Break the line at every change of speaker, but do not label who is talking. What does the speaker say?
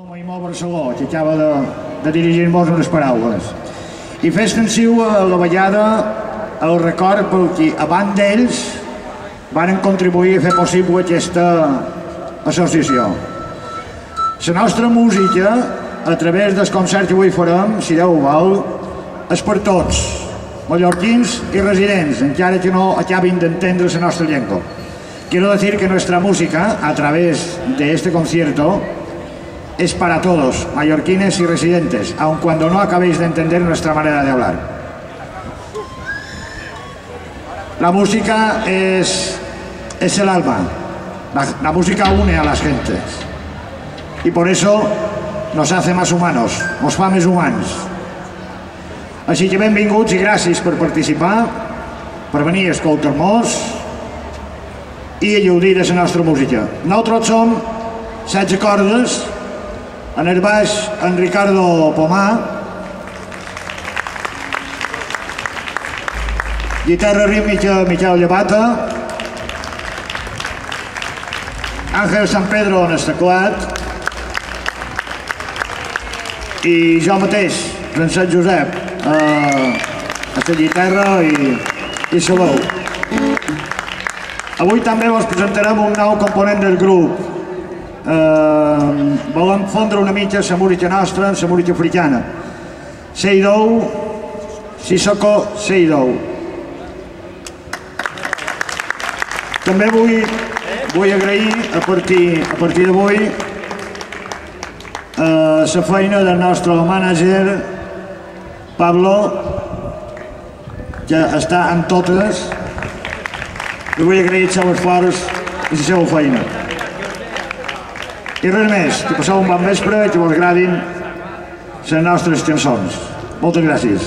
Maimó Barceló, que acaba de dirigir-nos unes paraules. I fer extensiu a la ballada el record pel que, abans d'ells, van contribuir a fer possible aquesta associació. La nostra música, a través del concert que avui farem, si Déu ho vol, és per tots, mallorquins i residents, encara que no acabin d'entendre la nostra llengua. Quiero decir que nuestra música, a través de este concierto, es para todos, mallorquines y residentes, aun cuando no acabéis de entender nuestra manera de hablar. La música es el alma, la música une a las gentes y por eso nos hace más humanos, nos fa més humans. Així que benvinguts i gràcies per participar, per venir a escoltar-nos i a gaudir de la nostra música. Nosaltres som 16 cordes, en el baix en Ricardo Pomar, guitarra rítmica Miquel Llevata, Ángel San Pedro en el teclat i jo mateix, Francesc Josep, a la guitarra i la veu. Avui també vos presentarem un nou component del grup. Volem fondre una mica la música nostra amb la música africana. Seidou, Sissoko Seidou. També vull agrair a partir d'avui la feina del nostre mànager Pablo, que està en totes. Li vull agrair el seu esforç i la seva feina. I res més, que passeu un bon vespre i que vos agradin les nostres cançons. Moltes gràcies.